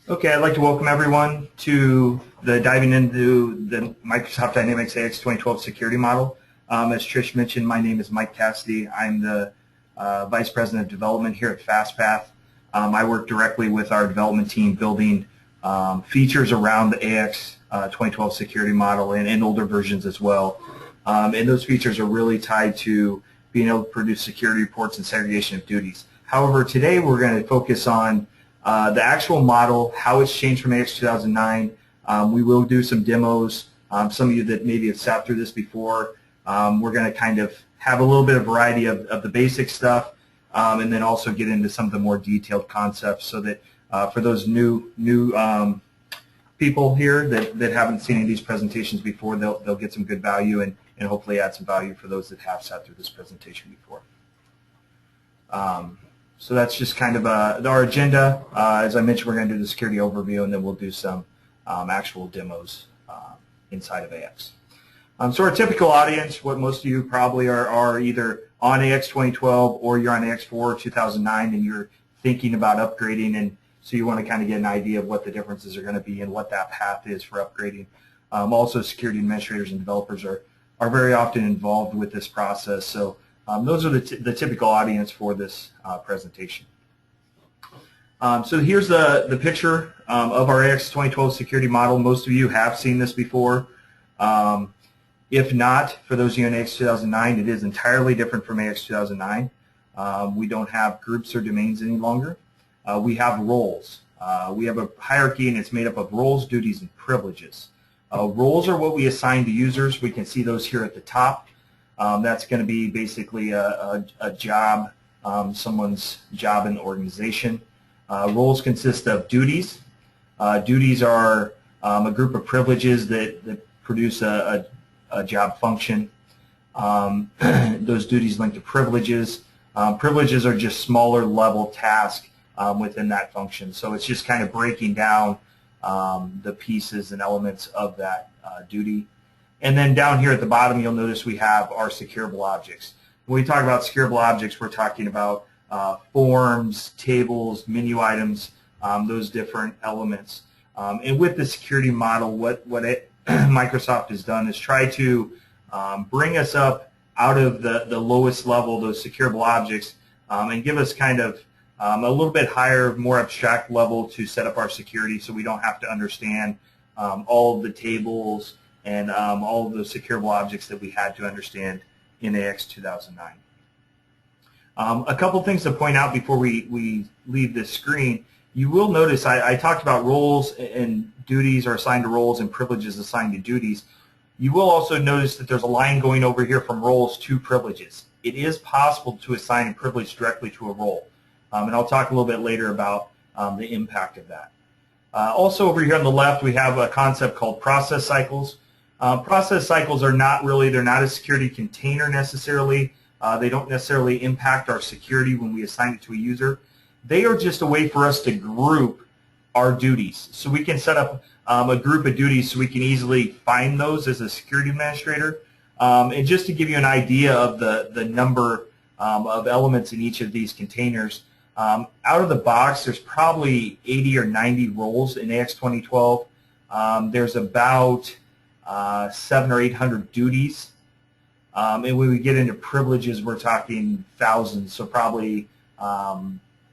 Okay, I'd like to welcome everyone to diving into the Microsoft Dynamics AX 2012 security model. As Trish mentioned, my name is Mike Cassidy. I'm the Vice President of Development here at Fastpath. I work directly with our development team building features around the AX 2012 security model and older versions as well. And those features are really tied to being able to produce security reports and segregation of duties. However, today we're going to focus on the actual model, how it's changed from AX 2009. We will do some demos. Some of you that maybe have sat through this before, we're going to kind of have a little bit of variety of the basic stuff, and then also get into some of the more detailed concepts so that for those new people here that haven't seen any of these presentations before, they'll get some good value and hopefully add some value for those that have sat through this presentation before. So that's just kind of our agenda. As I mentioned, we're going to do the security overview, and then we'll do some actual demos inside of AX. So our typical audience, what most of you probably are either on AX 2012 or you're on AX 4 2009 and you're thinking about upgrading, and so you want to kind of get an idea of what the differences are going to be and what that path is for upgrading. Also, security administrators and developers are very often involved with this process. So those are the typical audience for this presentation. So here's the picture of our AX 2012 security model. Most of you have seen this before. If not, for those of you in AX 2009, it is entirely different from AX 2009. We don't have groups or domains any longer. We have roles. We have a hierarchy, and it's made up of roles, duties, and privileges. Roles are what we assign to users. We can see those here at the top. That's going to be basically a job, someone's job in the organization. Roles consist of duties. Duties are a group of privileges that produce a job function. Those duties link to privileges. Privileges are just smaller level tasks within that function. So it's just kind of breaking down the pieces and elements of that duty. And then down here at the bottom, you'll notice we have our securable objects. When we talk about securable objects, we're talking about forms, tables, menu items, those different elements. And with the security model, what Microsoft has done is try to bring us up out of the lowest level, those securable objects, and give us kind of a little bit higher, more abstract level to set up our security so we don't have to understand all of the tables and all of the securable objects that we had to understand in AX 2009. A couple things to point out before we leave this screen. You will notice I talked about roles and duties are assigned to roles and privileges assigned to duties. You will also notice that there's a line going over here from roles to privileges. It is possible to assign a privilege directly to a role, and I'll talk a little bit later about the impact of that. Also over here on the left, we have a concept called process cycles. Process cycles are they're not a security container necessarily. They don't necessarily impact our security when we assign it to a user. They are just a way for us to group our duties. So we can set up a group of duties so we can easily find those as a security administrator. And just to give you an idea of the number of elements in each of these containers, out of the box, there's probably 80 or 90 roles in AX 2012. There's about 700 or 800 duties, and when we get into privileges, we're talking thousands, so probably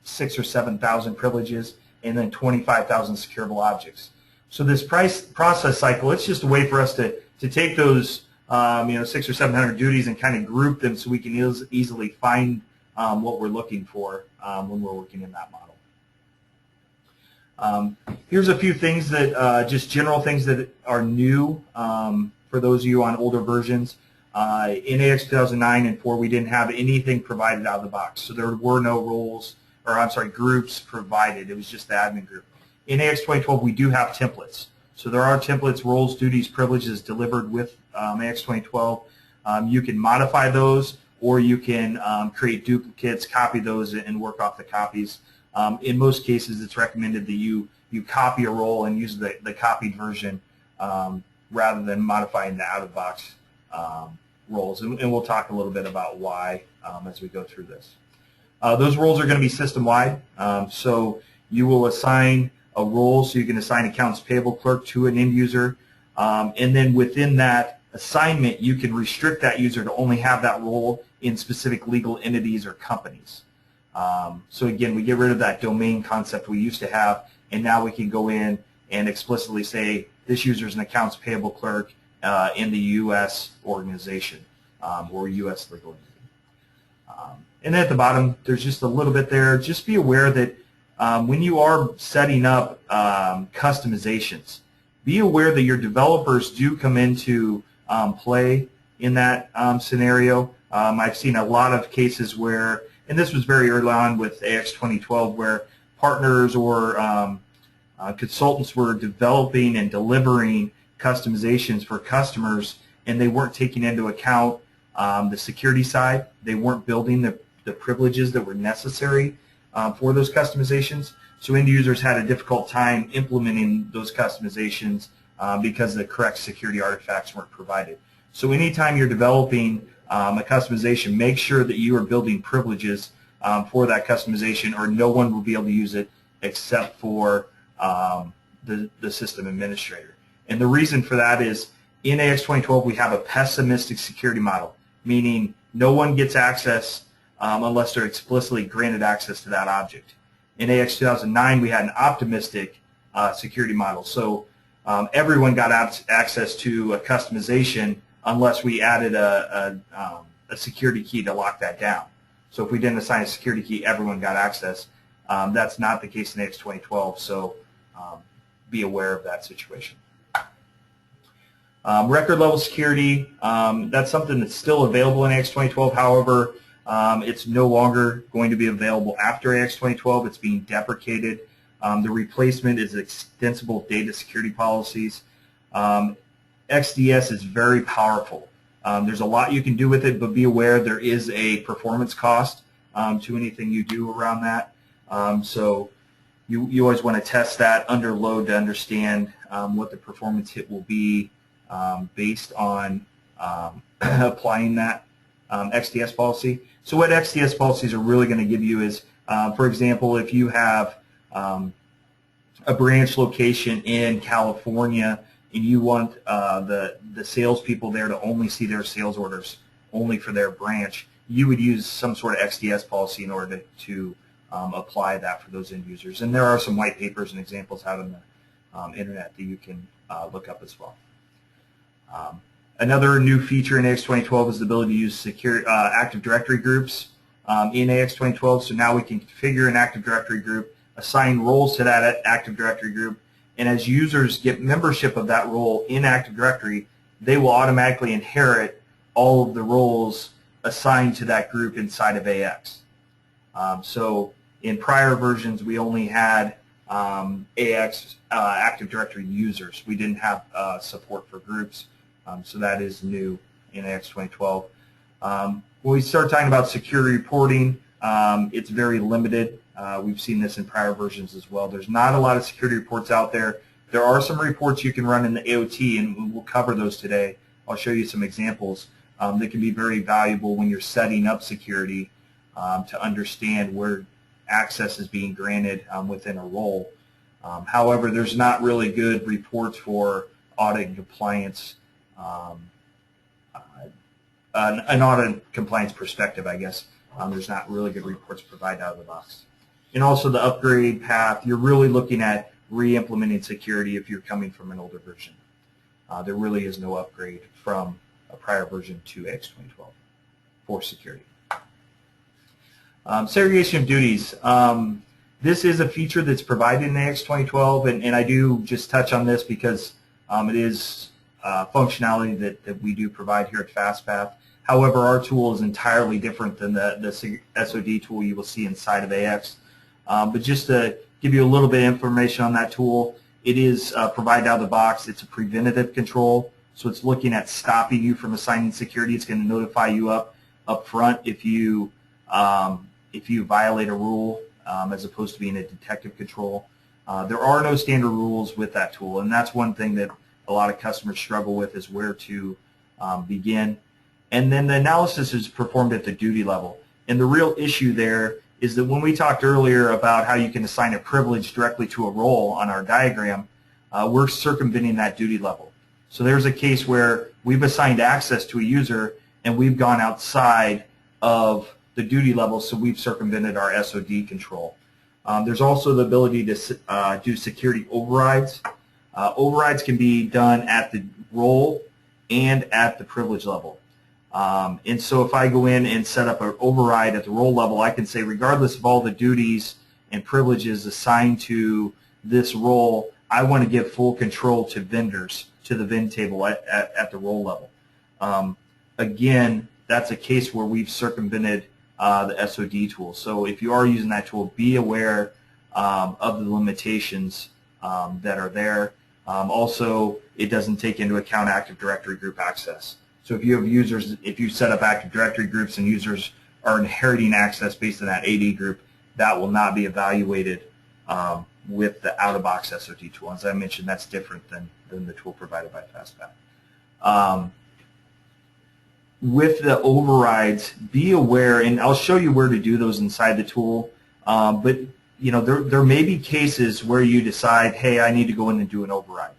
6,000 or 7,000 privileges, and then 25,000 securable objects. So this process cycle, it's just a way for us to take those 600 or 700 duties and kind of group them so we can easily find what we're looking for when we're working in that model. Here's a few things that, just general things that are new for those of you on older versions. In AX 2009 and 4, we didn't have anything provided out of the box. So there were no roles, or I'm sorry, groups provided. It was just the admin group. In AX 2012, we do have templates. So there are templates, roles, duties, privileges delivered with AX 2012. You can modify those, or you can create duplicates, copy those, and work off the copies. In most cases, it's recommended that you copy a role and use the copied version rather than modifying the out-of-box roles. And we'll talk a little bit about why as we go through this. Those roles are going to be system-wide. So you will assign a role, so you can assign accounts payable clerk to an end user, and then within that assignment, you can restrict that user to only have that role in specific legal entities or companies. So again, we get rid of that domain concept we used to have, and now we can go in and explicitly say this user is an accounts payable clerk in the U.S. organization or U.S. legal entity. And then at the bottom, there's just a little bit there. Just be aware that when you are setting up customizations, be aware that your developers do come into play in that scenario. I've seen a lot of cases where, and this was very early on with AX 2012, where partners or consultants were developing and delivering customizations for customers, and they weren't taking into account the security side. They weren't building the privileges that were necessary for those customizations. So end users had a difficult time implementing those customizations because the correct security artifacts weren't provided. So anytime you're developing a customization, make sure that you are building privileges for that customization, or no one will be able to use it except for the system administrator. And the reason for that is in AX 2012 we have a pessimistic security model, meaning no one gets access unless they're explicitly granted access to that object. In AX 2009 we had an optimistic security model, so everyone got access to a customization unless we added a security key to lock that down. So if we didn't assign a security key, everyone got access. That's not the case in AX 2012, so be aware of that situation. Record level security, that's something that's still available in AX 2012. However, it's no longer going to be available after AX 2012. It's being deprecated. The replacement is extensible data security policies. XDS is very powerful. There's a lot you can do with it, but be aware there is a performance cost to anything you do around that. So you always want to test that under load to understand what the performance hit will be based on applying that XDS policy. So what XDS policies are really going to give you is, for example, if you have a branch location in California and you want the salespeople there to only see their sales orders only for their branch, you would use some sort of XDS policy in order to apply that for those end users. And there are some white papers and examples out on the internet that you can look up as well. Another new feature in AX 2012 is the ability to use secure Active Directory groups in AX 2012. So now we can configure an Active Directory group, assign roles to that Active Directory group, and as users get membership of that role in Active Directory, they will automatically inherit all of the roles assigned to that group inside of AX. So in prior versions, we only had AX Active Directory users. We didn't have support for groups. So that is new in AX 2012. When we start talking about security reporting, it's very limited. We've seen this in prior versions as well. There's not a lot of security reports out there. There are some reports you can run in the AOT, and we'll cover those today. I'll show you some examples that can be very valuable when you're setting up security to understand where access is being granted within a role. However, there's not really good reports for audit and compliance, an audit and compliance perspective, I guess. There's not really good reports provided out of the box. And also the upgrade path, you're really looking at re-implementing security if you're coming from an older version. There really is no upgrade from a prior version to AX 2012 for security. Segregation of duties. This is a feature that's provided in AX 2012, and I do just touch on this because it is functionality that we do provide here at Fastpath. However, our tool is entirely different than the SOD tool you will see inside of AX. But just to give you a little bit of information on that tool, it is provided out of the box. It's a preventative control, so it's looking at stopping you from assigning security. It's going to notify you up front if you violate a rule, as opposed to being a detective control. There are no standard rules with that tool, and that's one thing that a lot of customers struggle with, is where to begin. And then the analysis is performed at the duty level. And the real issue there is that when we talked earlier about how you can assign a privilege directly to a role on our diagram, we're circumventing that duty level. So there's a case where we've assigned access to a user and we've gone outside of the duty level, so we've circumvented our SOD control. There's also the ability to do security overrides. Overrides can be done at the role and at the privilege level. And so if I go in and set up an override at the role level, I can say regardless of all the duties and privileges assigned to this role, I want to give full control to vendors, to the VIN table at the role level. Again, that's a case where we've circumvented the SOD tool. So if you are using that tool, be aware of the limitations that are there. Also, it doesn't take into account Active Directory group access. So if you have users, if you set up Active Directory groups and users are inheriting access based on that AD group, that will not be evaluated with the out-of-box SOD tool. As I mentioned, that's different than the tool provided by Fastpath. With the overrides, be aware, and I'll show you where to do those inside the tool, but you know, there may be cases where you decide, hey, I need to go in and do an override.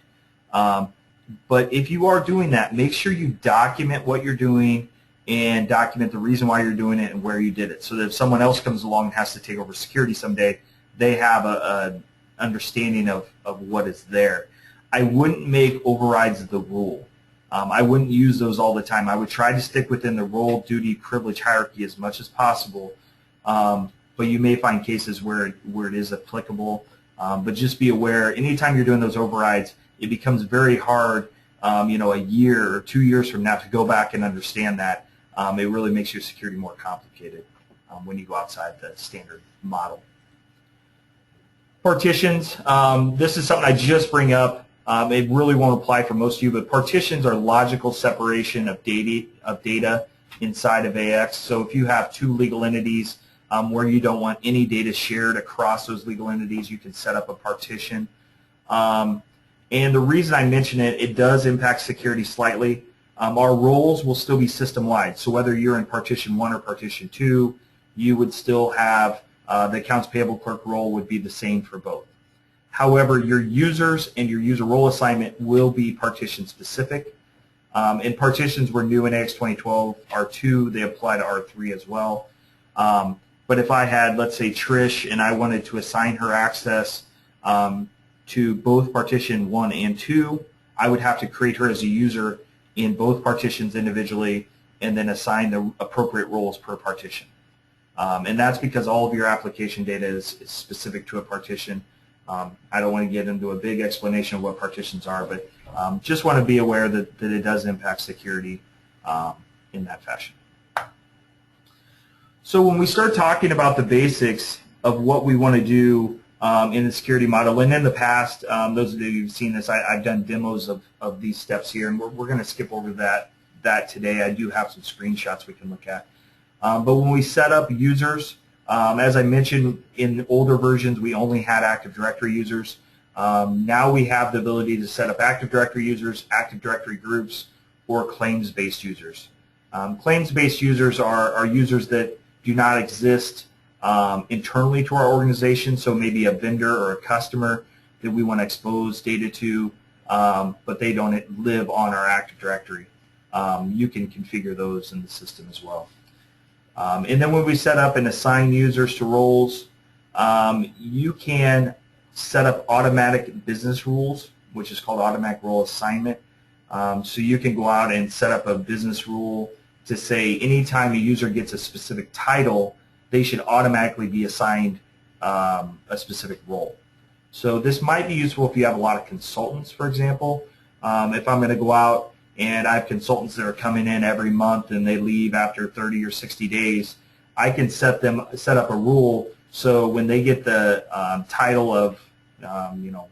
But if you are doing that, make sure you document what you're doing and document the reason why you're doing it and where you did it, so that if someone else comes along and has to take over security someday, they have an understanding of what is there. I wouldn't make overrides the rule. I wouldn't use those all the time. I would try to stick within the role, duty, privilege hierarchy as much as possible. But you may find cases where it is applicable. But just be aware, anytime you're doing those overrides, it becomes very hard, you know, a year or 2 years from now to go back and understand that. It really makes your security more complicated when you go outside the standard model. Partitions. This is something I just bring up. It really won't apply for most of you, but partitions are logical separation of data inside of AX. So if you have two legal entities where you don't want any data shared across those legal entities, you can set up a partition. And the reason I mention it, it does impact security slightly. Our roles will still be system-wide. So whether you're in partition 1 or partition 2, you would still have the accounts payable clerk role would be the same for both. However, your users and your user role assignment will be partition specific. And partitions were new in AX 2012. R2, they apply to R3 as well. But if I had, let's say, Trish, and I wanted to assign her access to both partition 1 and 2, I would have to create her as a user in both partitions individually and then assign the appropriate roles per partition. And that's because all of your application data is specific to a partition. I don't want to get into a big explanation of what partitions are, but just want to be aware that it does impact security in that fashion. So when we start talking about the basics of what we want to do in the security model, and in the past, those of you who've seen this, I've done demos of these steps here, and we're going to skip over that today. I do have some screenshots we can look at. But when we set up users, as I mentioned, in older versions, we only had Active Directory users. Now we have the ability to set up Active Directory users, Active Directory groups, or claims-based users. Claims-based users are users that do not exist internally to our organization, so maybe a vendor or a customer that we want to expose data to, but they don't live on our Active Directory. You can configure those in the system as well. And then when we set up and assign users to roles, you can set up automatic business rules, which is called automatic role assignment. So you can go out and set up a business rule to say anytime a user gets a specific title, they should automatically be assigned a specific role. So this might be useful if you have a lot of consultants, for example. If I'm going to go out and I have consultants that are coming in every month and they leave after 30 or 60 days, I can set up a rule so when they get the title of you know,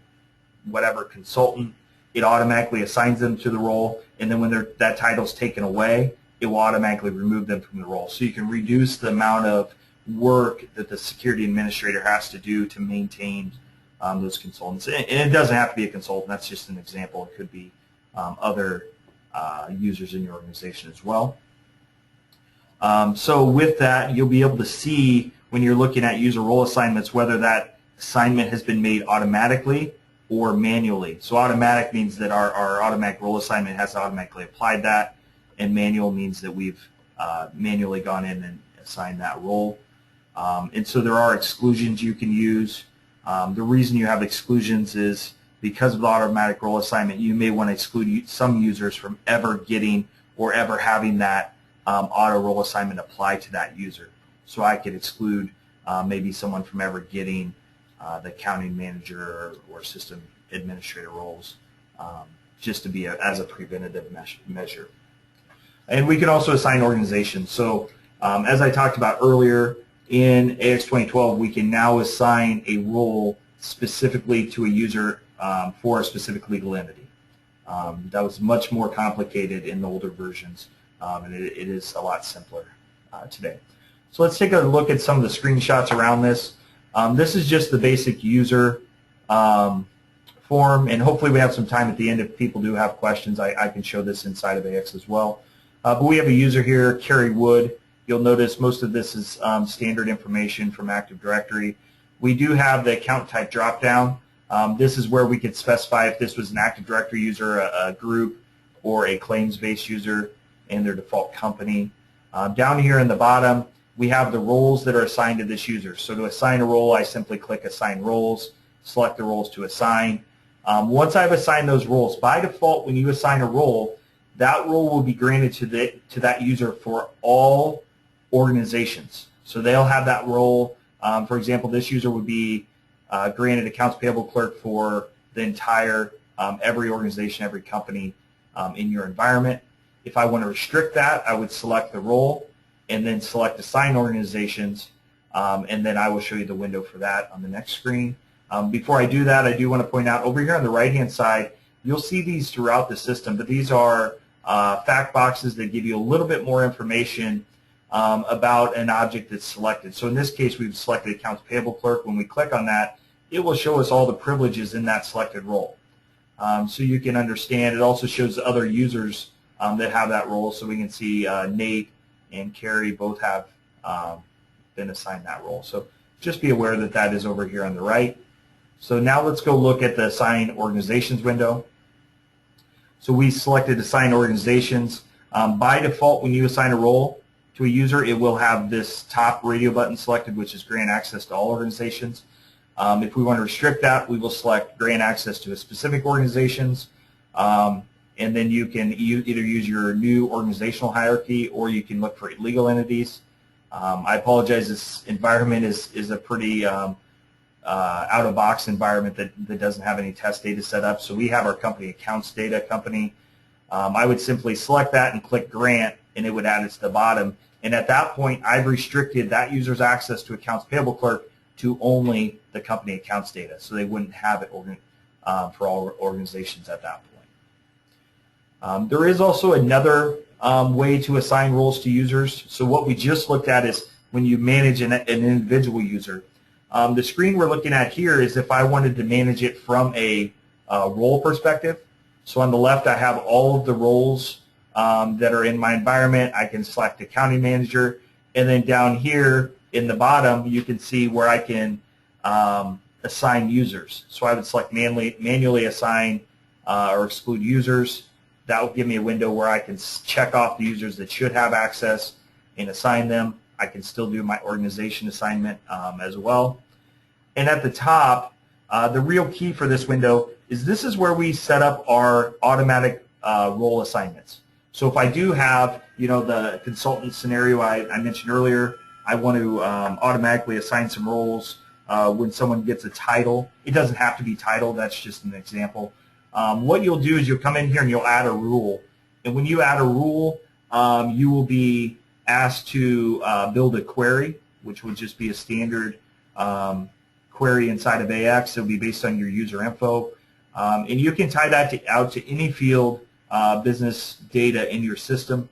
whatever consultant, it automatically assigns them to the role, and then when that title is taken away, it will automatically remove them from the role. So you can reduce the amount of work that the security administrator has to do to maintain those consultants. And it doesn't have to be a consultant. That's just an example. It could be other users in your organization as well. So with that, you'll be able to see when you're looking at user role assignments, whether that assignment has been made automatically or manually. So automatic means that our automatic role assignment has automatically applied that, and manual means that we've manually gone in and assigned that role. And so there are exclusions you can use. The reason you have exclusions is because of the automatic role assignment, you may want to exclude some users from ever getting or ever having that auto role assignment apply to that user. So I could exclude maybe someone from ever getting the accounting manager or system administrator roles, just to be as a preventative measure. And we can also assign organizations. So as I talked about earlier, in AX 2012, we can now assign a role specifically to a user for a specific legal entity. That was much more complicated in the older versions, and it is a lot simpler today. So let's take a look at some of the screenshots around this. This is just the basic user form, and hopefully we have some time at the end if people do have questions. I can show this inside of AX as well. But we have a user here, Carrie Wood. You'll notice most of this is standard information from Active Directory. We do have the account type dropdown. This is where we could specify if this was an Active Directory user, a group, or a claims-based user, and their default company. Down here in the bottom, we have the roles that are assigned to this user. So to assign a role, I simply click Assign Roles, select the roles to assign. Once I've assigned those roles, by default, when you assign a role, that role will be granted to that user for all organizations. So they'll have that role. For example, this user would be granted accounts payable clerk for the entire, every organization, every company in your environment. If I want to restrict that, I would select the role and then select Assign Organizations, and then I will show you the window for that on the next screen. Before I do that, I do want to point out over here on the right-hand side, you'll see these throughout the system, but these are fact boxes that give you a little bit more information about an object that's selected. So in this case, we've selected Accounts Payable Clerk. When we click on that, it will show us all the privileges in that selected role. So you can understand. It also shows other users that have that role. So we can see Nate and Carrie both have been assigned that role. So just be aware that that is over here on the right. So now let's go look at the Assign Organizations window. So we selected Assign Organizations. By default, when you assign a role to a user, it will have this top radio button selected, which is grant access to all organizations. If we want to restrict that, we will select grant access to a specific organizations, and then you can either use your new organizational hierarchy or you can look for legal entities. I apologize, this environment is a pretty out-of-box environment that doesn't have any test data set up. So we have our company accounts data company. I would simply select that and click grant, and it would add it to the bottom. And at that point, I've restricted that user's access to accounts payable clerk to only the company accounts data, so they wouldn't have it for all organizations at that point. There is also another way to assign roles to users. So what we just looked at is when you manage an individual user. The screen we're looking at here is if I wanted to manage it from a role perspective. So on the left, I have all of the roles that are in my environment. I can select accounting manager, and then down here in the bottom, you can see where I can assign users. So I would select manually assign or exclude users. That will give me a window where I can check off the users that should have access and assign them. I can still do my organization assignment as well. And at the top, the real key for this window is this is where we set up our automatic role assignments. So if I do have, the consultant scenario I mentioned earlier, I want to automatically assign some roles when someone gets a title. It doesn't have to be title. That's just an example. What you'll do is you'll come in here and you'll add a rule. And when you add a rule, you will be asked to build a query, which would just be a standard query inside of AX. It'll be based on your user info. And you can tie that out to any field business data in your system.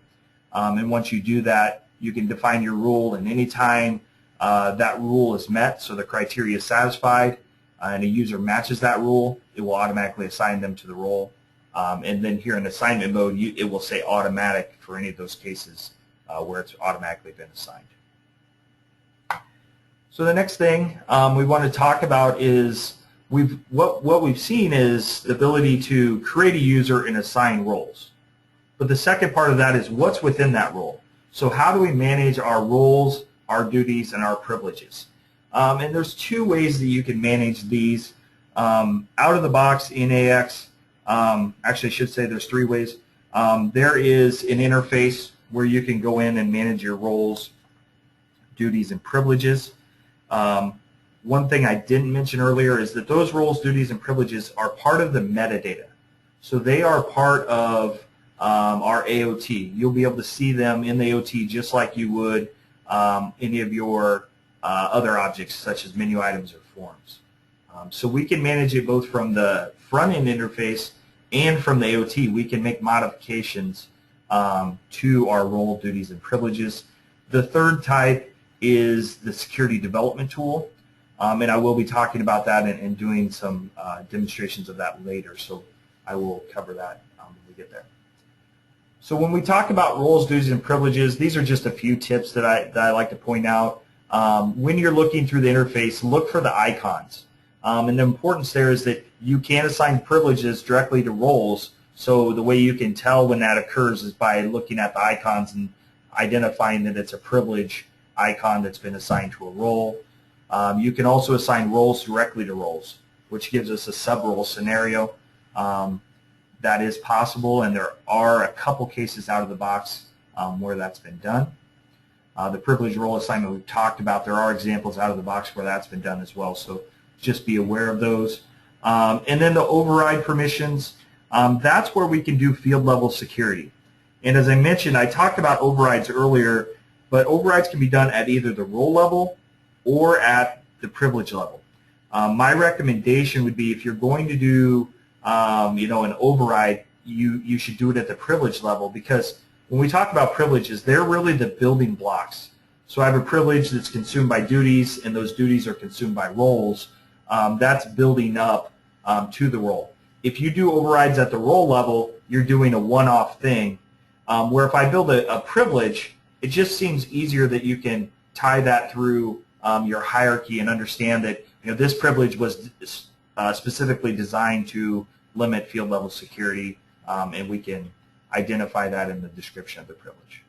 And once you do that, you can define your rule, and anytime that rule is met, so the criteria is satisfied, and a user matches that rule, it will automatically assign them to the role. And then here in assignment mode, it will say automatic for any of those cases where it's automatically been assigned. So the next thing we want to talk about is what we've seen is the ability to create a user and assign roles. But the second part of that is what's within that role. So how do we manage our roles, our duties, and our privileges? And there's two ways that you can manage these. Out of the box in AX, actually I should say there's three ways. There is an interface where you can go in and manage your roles, duties, and privileges. One thing I didn't mention earlier is that those roles, duties, and privileges are part of the metadata. So they are part of our AOT. You'll be able to see them in the AOT just like you would any of your other objects such as menu items or forms. So we can manage it both from the front-end interface and from the AOT. We can make modifications to our role, duties, and privileges. The third type is the security development tool, and I will be talking about that and doing some demonstrations of that later, so I will cover that when we get there. So when we talk about roles, duties, and privileges, these are just a few tips that I like to point out. When you're looking through the interface, look for the icons. And the importance there is that you can assign privileges directly to roles, so the way you can tell when that occurs is by looking at the icons and identifying that it's a privilege icon that's been assigned to a role. You can also assign roles directly to roles, which gives us a sub-role scenario. That is possible, and there are a couple cases out of the box where that's been done. The privilege role assignment we've talked about, there are examples out of the box where that's been done as well, so just be aware of those. And then the override permissions, that's where we can do field level security. And as I mentioned, I talked about overrides earlier, but overrides can be done at either the role level or at the privilege level. My recommendation would be if you're going to do an override, you should do it at the privilege level, because when we talk about privileges, they're really the building blocks. So I have a privilege that's consumed by duties, and those duties are consumed by roles. That's building up to the role. If you do overrides at the role level, you're doing a one-off thing, where if I build a privilege, it just seems easier that you can tie that through your hierarchy and understand that this privilege was specifically designed to limit field level security, and we can identify that in the description of the privilege.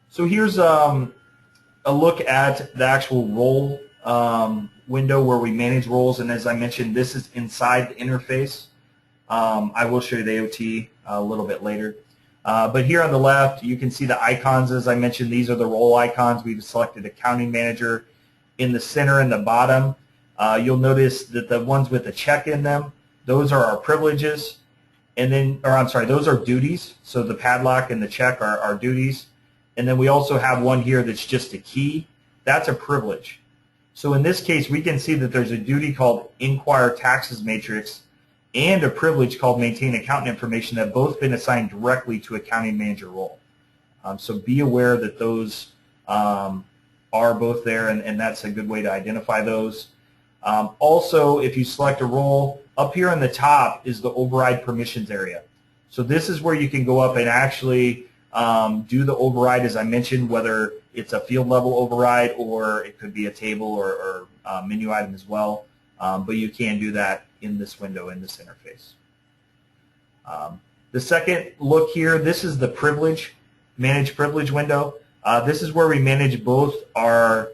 So here's a look at the actual role window where we manage roles, and as I mentioned, this is inside the interface. I will show you the AOT a little bit later. But here on the left, you can see the icons. As I mentioned, these are the role icons. We've selected Accounting Manager. In the center and the bottom, you'll notice that the ones with the check in them, those are our privileges. And then, or I'm sorry, those are duties. So the padlock and the check are our duties. And then we also have one here that's just a key. That's a privilege. So in this case, we can see that there's a duty called Inquire Taxes Matrix and a privilege called Maintain Accountant Information that have both been assigned directly to Accounting Manager role. So be aware that those are both there, and that's a good way to identify those. Also, if you select a role, up here on the top is the override permissions area. So this is where you can go up and actually do the override, as I mentioned, whether it's a field level override or it could be a table or menu item as well. But you can do that in this window, in this interface. The second look here, this is the privilege, manage privilege window. This is where we manage both our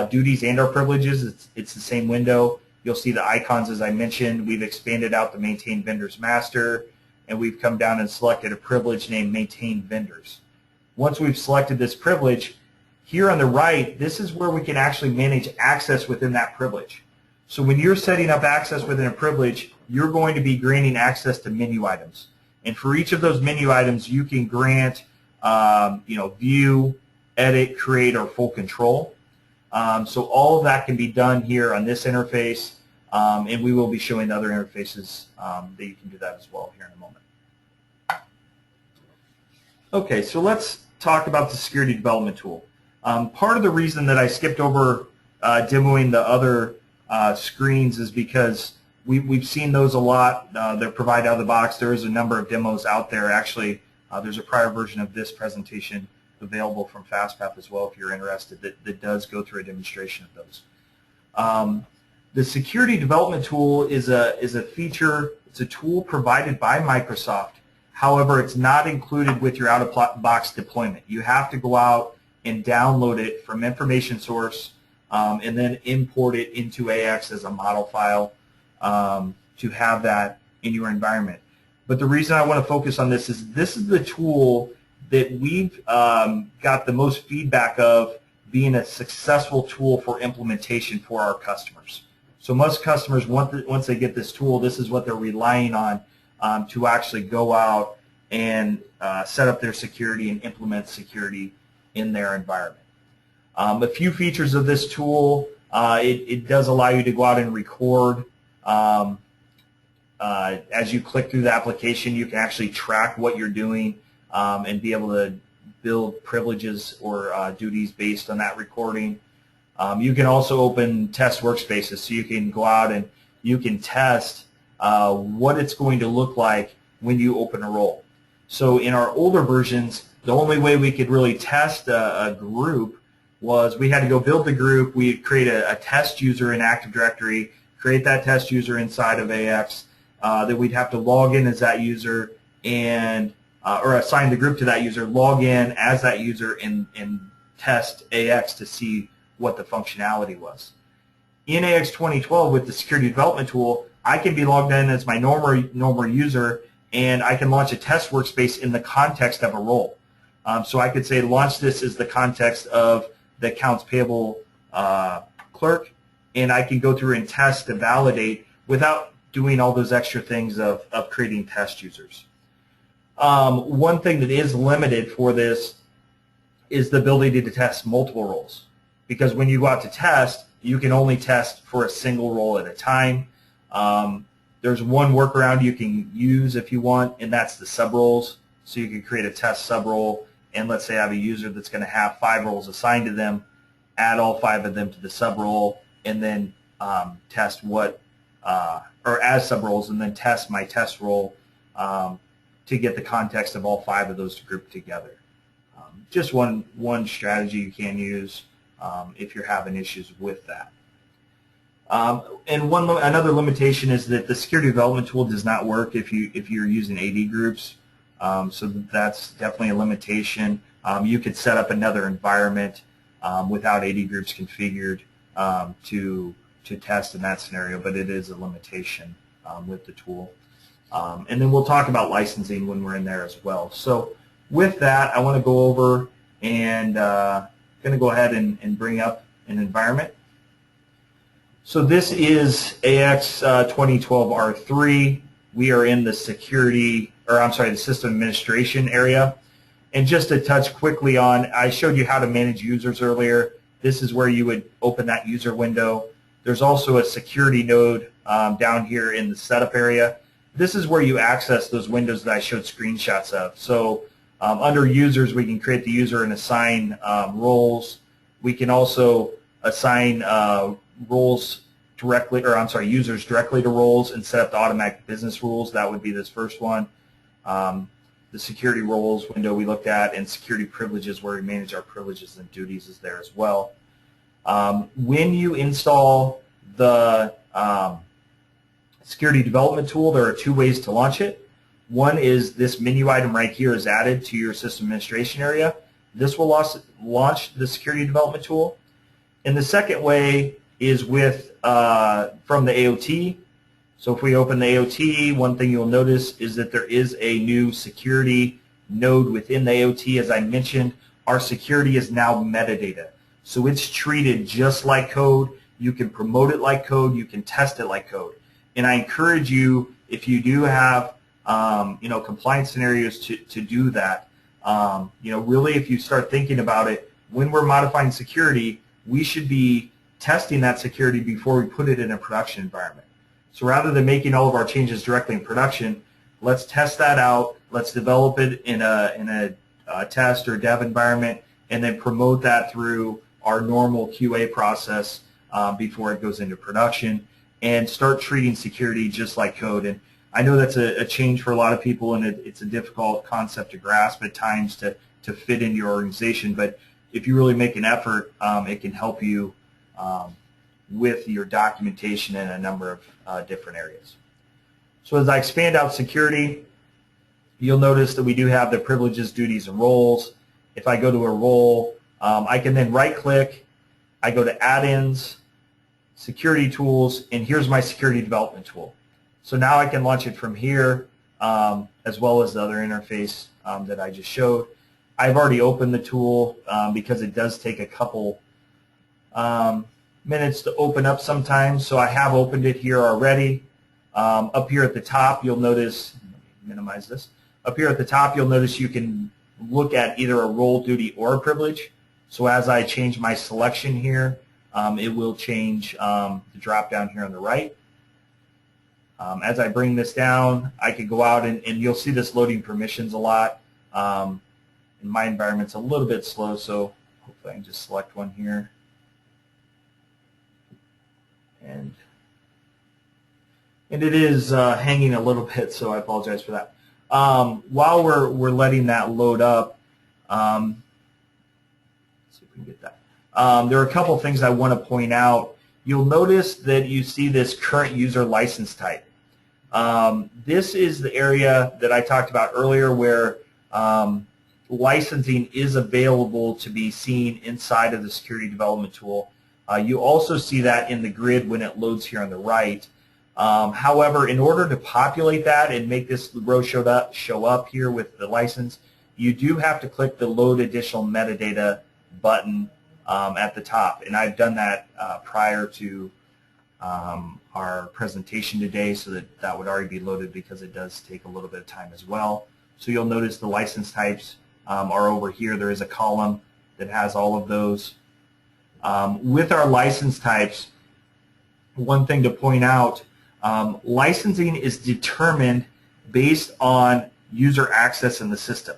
duties and our privileges. It's the same window. You'll see the icons as I mentioned. We've expanded out the Maintain Vendors Master, and we've come down and selected a privilege named Maintain Vendors. Once we've selected this privilege, here on the right, this is where we can actually manage access within that privilege. So when you're setting up access within a privilege, you're going to be granting access to menu items. And for each of those menu items, you can grant view, edit, create, or full control. So all of that can be done here on this interface, and we will be showing other interfaces that you can do that as well here in a moment. Okay, so let's talk about the security development tool. Part of the reason that I skipped over demoing the other screens is because we've seen those a lot. They're provided out of the box. There is a number of demos out there. Actually, there's a prior version of this presentation available from Fastpath as well if you're interested that does go through a demonstration of those. The security development tool is a feature, it's a tool provided by Microsoft. However, it's not included with your out-of-box deployment. You have to go out and download it from information source and then import it into AX as a model file to have that in your environment. But the reason I want to focus on this is the tool that we've got the most feedback of being a successful tool for implementation for our customers. So most customers, once they get this tool, this is what they're relying on to actually go out and set up their security and implement security in their environment. A few features of this tool, it does allow you to go out and record. As you click through the application, you can actually track what you're doing and be able to build privileges or duties based on that recording. You can also open test workspaces, so you can go out and you can test what it's going to look like when you open a role. So in our older versions, the only way we could really test a group was we had to go build the group, we'd create a test user in Active Directory, create that test user inside of AX, that we'd have to log in as that user and or assign the group to that user, log in as that user and test AX to see what the functionality was. In AX 2012 with the security development tool, I can be logged in as my normal user and I can launch a test workspace in the context of a role. So I could say launch this as the context of the accounts payable clerk, and I can go through and test and validate without doing all those extra things of creating test users. One thing that is limited for this is the ability to test multiple roles, because when you go out to test, you can only test for a single role at a time. There's one workaround you can use if you want, and that's the sub-roles. So you can create a test sub-role, and let's say I have a user that's going to have 5 roles assigned to them, add all 5 of them to the sub-role, and then test what, or as sub-roles, and then test my test role to get the context of all 5 of those grouped together. Just one strategy you can use if you're having issues with that. And another limitation is that the security development tool does not work if you're using AD groups. So that's definitely a limitation. You could set up another environment without AD groups configured to test in that scenario, but it is a limitation with the tool. And then we'll talk about licensing when we're in there as well. So with that, I want to go over and going to go ahead and bring up an environment. So this is AX 2012 R3. We are in the the system administration area. And just to touch quickly on, I showed you how to manage users earlier. This is where you would open that user window. There's also a security node down here in the setup area. This is where you access those windows that I showed screenshots of. So under users, we can create the user and assign roles. We can also assign roles directly, or I'm sorry, users directly to roles and set up the automatic business rules. That would be this first one. The security roles window we looked at, and security privileges where we manage our privileges and duties is there as well. When you install the security development tool, there are 2 ways to launch it. One is this menu item right here is added to your system administration area. This will launch the security development tool. And the second way is with from the AOT. So if we open the AOT, one thing you'll notice is that there is a new security node within the AOT. As I mentioned, our security is now metadata. So it's treated just like code. You can promote it like code. You can test it like code. And I encourage you, if you do have compliance scenarios to do that, really if you start thinking about it, when we're modifying security, we should be testing that security before we put it in a production environment. So rather than making all of our changes directly in production, let's test that out. Let's develop it in a test or dev environment, and then promote that through our normal QA process before it goes into production, and start treating security just like code. And I know that's a change for a lot of people, and it's a difficult concept to grasp at times to to fit in your organization. But if you really make an effort, it can help you with your documentation in a number of different areas. So as I expand out security, you'll notice that we do have the privileges, duties, and roles. If I go to a role, I can then right-click. I go to add-ins, security tools, and here's my security development tool. So now I can launch it from here, as well as the other interface that I just showed. I've already opened the tool because it does take a couple minutes to open up sometimes. So I have opened it here already. Up here at the top, you'll notice, let me minimize this. Up here at the top, you'll notice you can look at either a role, duty, or a privilege. So as I change my selection here, it will change the drop down here on the right. As I bring this down, I could go out and you'll see this loading permissions a lot. In my environment's a little bit slow, so hopefully I can just select one here. And it is hanging a little bit, so I apologize for that. While we're letting that load up, let's see if we can get that. There are a couple things I want to point out. You'll notice that you see this current user license type. This is the area that I talked about earlier where licensing is available to be seen inside of the security development tool. You also see that in the grid when it loads here on the right. However, in order to populate that and make this row show up here with the license, you do have to click the Load Additional Metadata button at the top. And I've done that prior to our presentation today, so that would already be loaded because it does take a little bit of time as well. So you'll notice the license types are over here. There is a column that has all of those. With our license types, one thing to point out, licensing is determined based on user access in the system.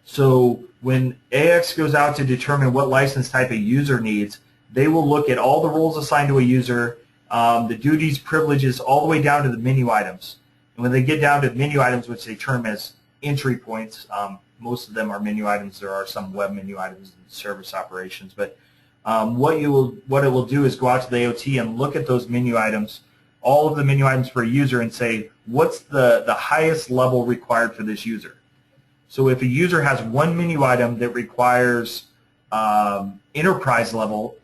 So when AX goes out to determine what license type a user needs, they will look at all the roles assigned to a user, the duties, privileges, all the way down to the menu items. And when they get down to menu items, which they term as entry points, most of them are menu items. There are some web menu items and service operations. But what it will do is go out to the AOT and look at those menu items, all of the menu items for a user, and say, what's the highest level required for this user? So if a user has one menu item that requires enterprise level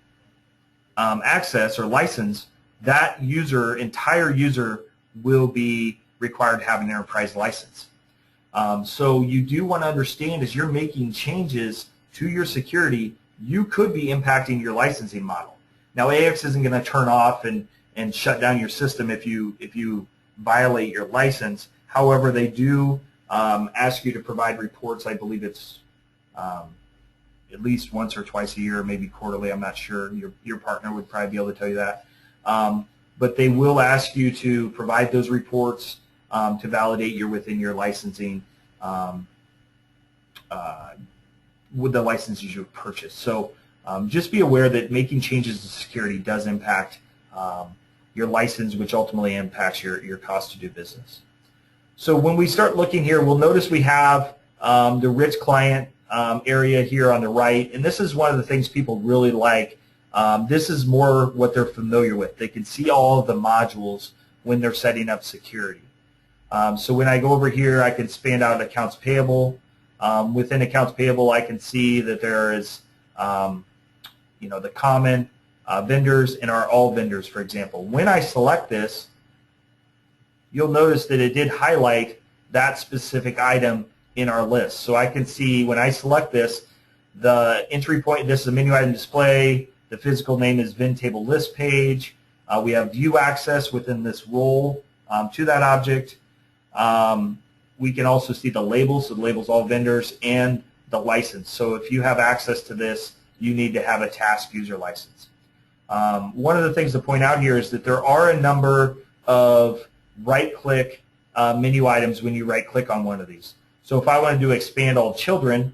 access or license, that entire user will be required to have an enterprise license. So you do want to understand, as you're making changes to your security, you could be impacting your licensing model. Now, AX isn't going to turn off and shut down your system if you violate your license. However, they do ask you to provide reports. I believe it's at least once or twice a year, maybe quarterly. I'm not sure. Your partner would probably be able to tell you that. But they will ask you to provide those reports to validate you're within your licensing with the licenses you've purchased. So just be aware that making changes to security does impact your license, which ultimately impacts your cost to do business. So when we start looking here, we'll notice we have the rich client area here on the right, and this is one of the things people really like. This is more what they're familiar with. They can see all of the modules when they're setting up security. So when I go over here, I can expand out accounts payable. Within accounts payable, I can see that there is, the common vendors and our all vendors, for example. When I select this, you'll notice that it did highlight that specific item in our list. So I can see when I select this, the entry point, this is a menu item display, the physical name is VIN table list page. We have view access within this role to that object. We can also see the labels, so the labels all vendors, and the license. So if you have access to this, you need to have a task user license. One of the things to point out here is that there are a number of right-click menu items when you right-click on one of these. So if I want to do expand all children,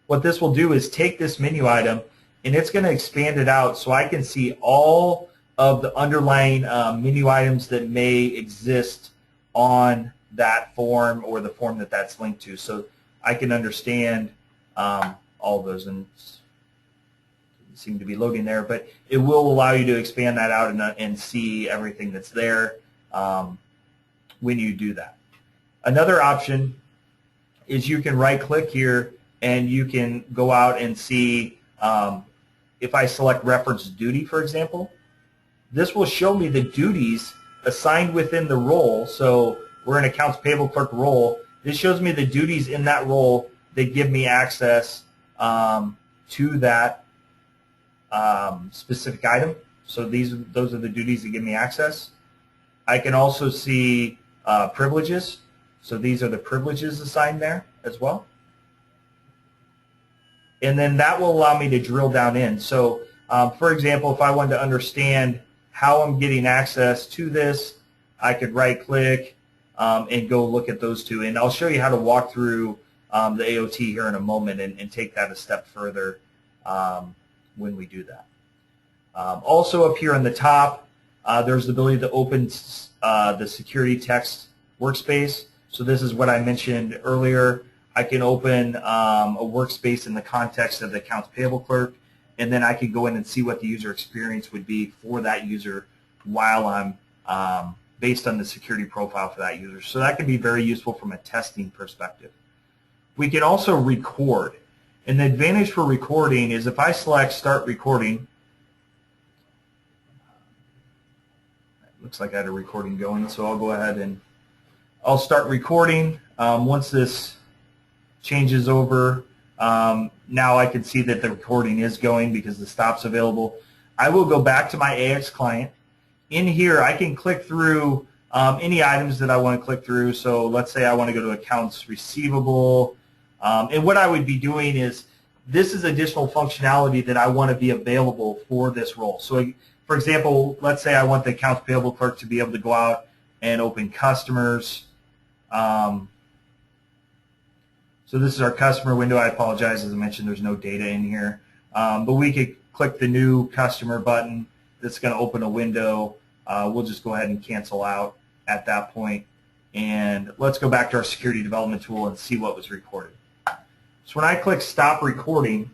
what this will do is take this menu item and it's going to expand it out so I can see all of the underlying menu items that may exist on that form or the form that that's linked to. So I can understand all of those, and seem to be loading there, but it will allow you to expand that out and see everything that's there when you do that. Another option is you can right-click here and you can go out and see if I select reference duty, for example, this will show me the duties assigned within the role. So we're in accounts payable clerk role. This shows me the duties in that role that give me access to that specific item. So those are the duties that give me access. I can also see privileges. So these are the privileges assigned there as well. And then that will allow me to drill down in. So for example, if I wanted to understand how I'm getting access to this, I could right click and go look at those two. And I'll show you how to walk through the AOT here in a moment and take that a step further when we do that. Also up here on the top, there's the ability to open the security text workspace. So this is what I mentioned earlier. I can open a workspace in the context of the accounts payable clerk, and then I can go in and see what the user experience would be for that user while I'm based on the security profile for that user. So that can be very useful from a testing perspective. We can also record. And the advantage for recording is if I select Start Recording, looks like I had a recording going, so I'll go ahead and I'll start recording. Once this changes over, now I can see that the recording is going because the stop's available. I will go back to my AX client. In here, I can click through any items that I want to click through. So let's say I want to go to accounts receivable. And what I would be doing is this is additional functionality that I want to be available for this role. So for example, let's say I want the accounts payable clerk to be able to go out and open customers. So this is our customer window. I apologize, as I mentioned, there's no data in here. But we could click the new customer button. That's going to open a window. We'll just go ahead and cancel out at that point. And let's go back to our security development tool and see what was recorded. So when I click Stop Recording,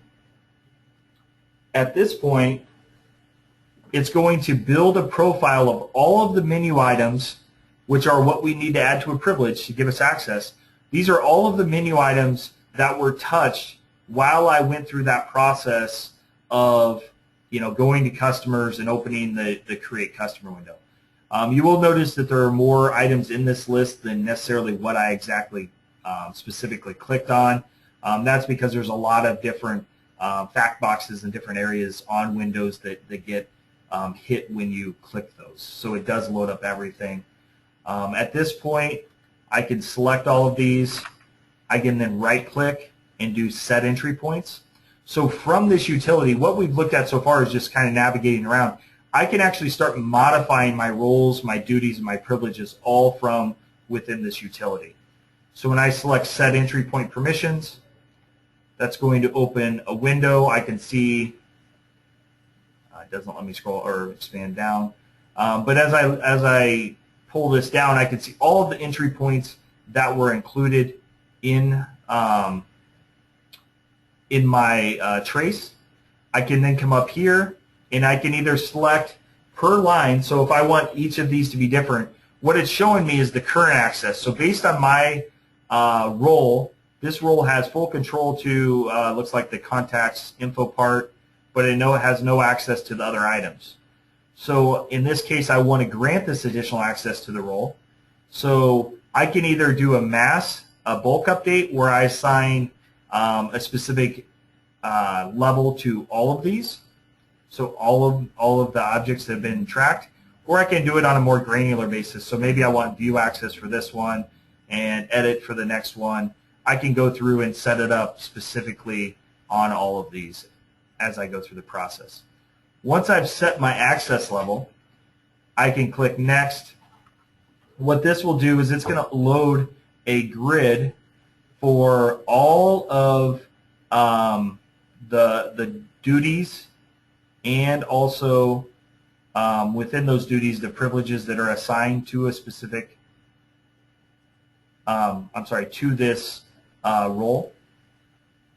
at this point, it's going to build a profile of all of the menu items, which are what we need to add to a privilege to give us access. These are all of the menu items that were touched while I went through that process of going to customers and opening the Create Customer window. You will notice that there are more items in this list than necessarily what I exactly specifically clicked on. That's because there's a lot of different fact boxes in different areas on Windows that get hit when you click those. So it does load up everything. At this point, I can select all of these. I can then right-click and do Set Entry Points. So from this utility, what we've looked at so far is just kind of navigating around. I can actually start modifying my roles, my duties, and my privileges all from within this utility. So when I select Set Entry Point Permissions, that's going to open a window. I can see it doesn't let me scroll or expand down. But as I pull this down, I can see all of the entry points that were included in my trace. I can then come up here and I can either select per line. So if I want each of these to be different, what it's showing me is the current access. So based on my role, this role has full control to looks like the contacts info part, but it has no access to the other items. So in this case, I want to grant this additional access to the role. So I can either do a bulk update where I assign a specific level to all of these, so all of the objects that have been tracked, or I can do it on a more granular basis. So maybe I want view access for this one and edit for the next one. I can go through and set it up specifically on all of these as I go through the process. Once I've set my access level, I can click Next. What this will do is it's going to load a grid for all of the duties and also within those duties the privileges that are assigned to a specific to this role.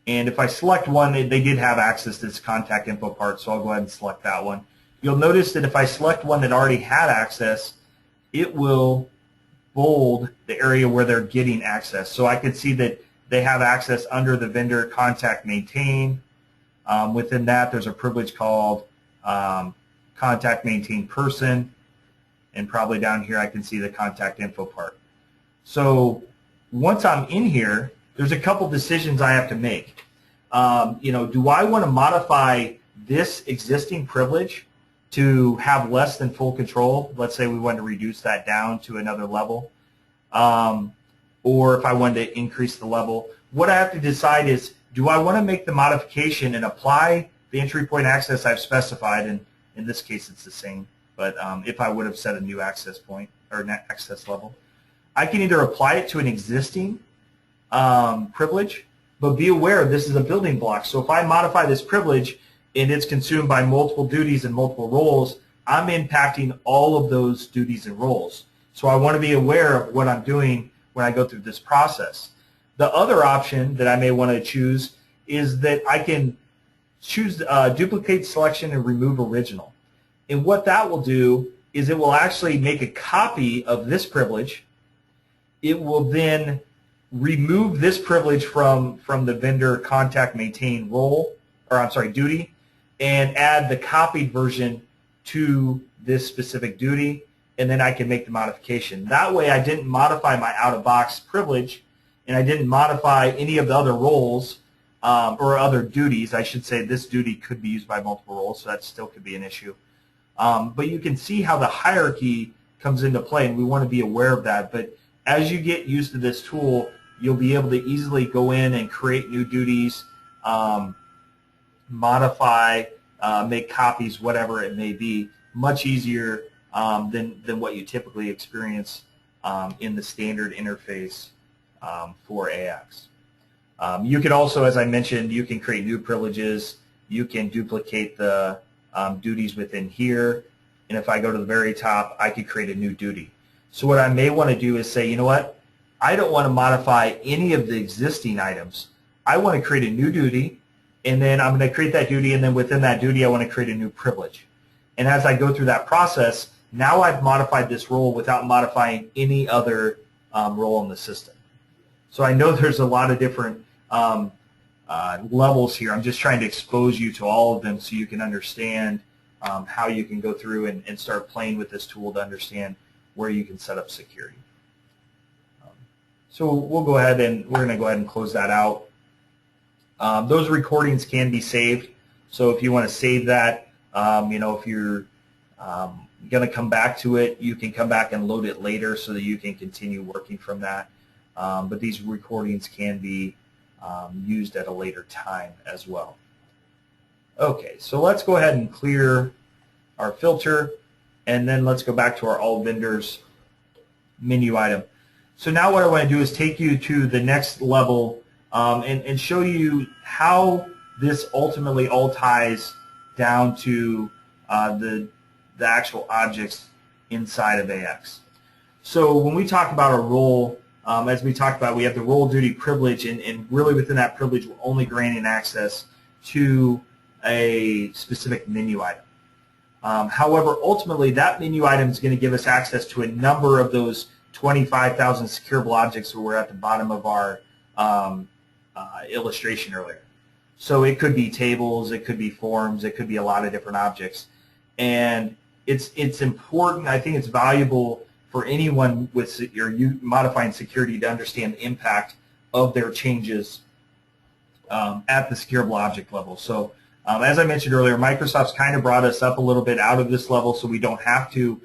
And if I select one, they did have access to this contact info part, so I'll go ahead and select that one. You'll notice that if I select one that already had access, it will bold the area where they're getting access. So I can see that they have access under the vendor contact maintain. Within that, there's a privilege called contact maintain person, and probably down here I can see the contact info part. So once I'm in here, there's a couple decisions I have to make. Do I want to modify this existing privilege to have less than full control? Let's say we want to reduce that down to another level, or if I wanted to increase the level. What I have to decide is, do I want to make the modification and apply the entry point access I've specified, and in this case it's the same, but if I would have set a new access point or net access level, I can either apply it to an existing privilege, but be aware this is a building block. So if I modify this privilege and it's consumed by multiple duties and multiple roles, I'm impacting all of those duties and roles. So I want to be aware of what I'm doing when I go through this process. The other option that I may want to choose is that I can choose duplicate selection and remove original. And what that will do is it will actually make a copy of this privilege. It will then remove this privilege from the vendor contact maintain role, or I'm sorry, duty, and add the copied version to this specific duty, and then I can make the modification. That way I didn't modify my out-of-box privilege, and I didn't modify any of the other roles or other duties. I should say this duty could be used by multiple roles, so that still could be an issue. But you can see how the hierarchy comes into play, and we want to be aware of that. But as you get used to this tool, you'll be able to easily go in and create new duties, modify, make copies, whatever it may be, much easier than what you typically experience in the standard interface for AX. You can also, as I mentioned, you can create new privileges. You can duplicate the duties within here. And if I go to the very top, I could create a new duty. So what I may want to do is say, you know what? I don't want to modify any of the existing items. I want to create a new duty, and then I'm going to create that duty, and then within that duty I want to create a new privilege. And as I go through that process, now I've modified this role without modifying any other role in the system. So I know there's a lot of different levels here. I'm just trying to expose you to all of them so you can understand how you can go through and start playing with this tool to understand where you can set up security. So we'll go ahead and we're going to go ahead and close that out. Those recordings can be saved. So if you want to save that, if you're going to come back to it, you can come back and load it later so that you can continue working from that. But these recordings can be used at a later time as well. Okay, so let's go ahead and clear our filter, and then let's go back to our all vendors menu item. So now what I want to do is take you to the next level and show you how this ultimately all ties down to the actual objects inside of AX. So when we talk about a role, as we talked about, we have the role duty privilege, and really within that privilege we're only granting access to a specific menu item. However, ultimately that menu item is going to give us access to a number of those 25,000 securable objects that were at the bottom of our illustration earlier. So it could be tables, it could be forms, it could be a lot of different objects. And it's important, I think it's valuable for anyone with modifying security to understand the impact of their changes at the securable object level. So as I mentioned earlier, Microsoft's kind of brought us up a little bit out of this level so we don't have to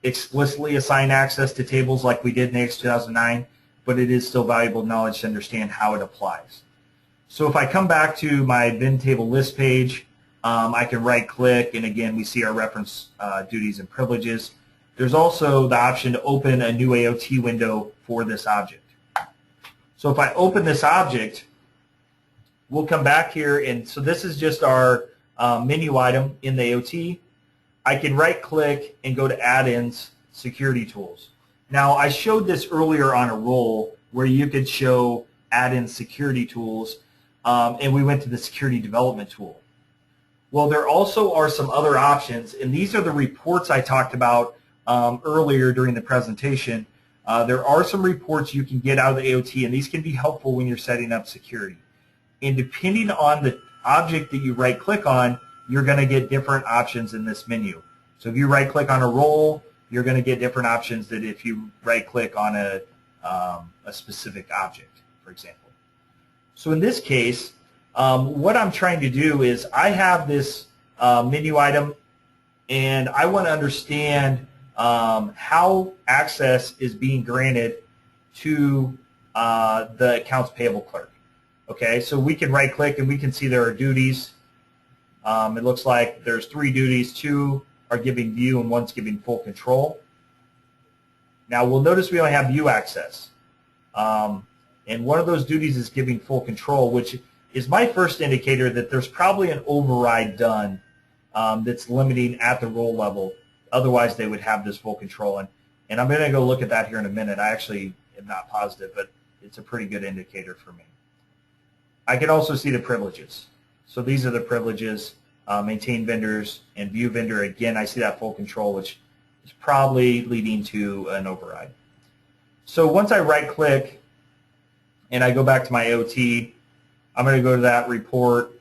explicitly assign access to tables like we did in AX 2009, but it is still valuable knowledge to understand how it applies. So if I come back to my bin table list page, I can right click, and again we see our reference duties and privileges. There's also the option to open a new AOT window for this object. So if I open this object, we'll come back here, and so this is just our menu item in the AOT. I can right click and go to add-ins, security tools. Now I showed this earlier on a role where you could show add in security tools, and we went to the security development tool. Well, there also are some other options, and these are the reports I talked about earlier during the presentation. There are some reports you can get out of the AOT, and these can be helpful when you're setting up security. And depending on the object that you right-click on, you're going to get different options in this menu. So if you right-click on a role, you're going to get different options than if you right-click on a specific object, for example. So in this case, what I'm trying to do is I have this menu item, and I want to understand how access is being granted to the accounts payable clerk. Okay, so we can right-click and we can see there are duties. It looks like there's 3 duties, 2 are giving view and 1's giving full control. Now we'll notice we only have view access. And one of those duties is giving full control, which is my first indicator that there's probably an override done that's limiting at the role level. Otherwise, they would have this full control. And I'm going to go look at that here in a minute. I actually am not positive, but it's a pretty good indicator for me. I can also see the privileges. So these are the privileges, maintain vendors and view vendor. Again, I see that full control, which is probably leading to an override. So once I right-click and I go back to my AOT, I'm going to go to that report.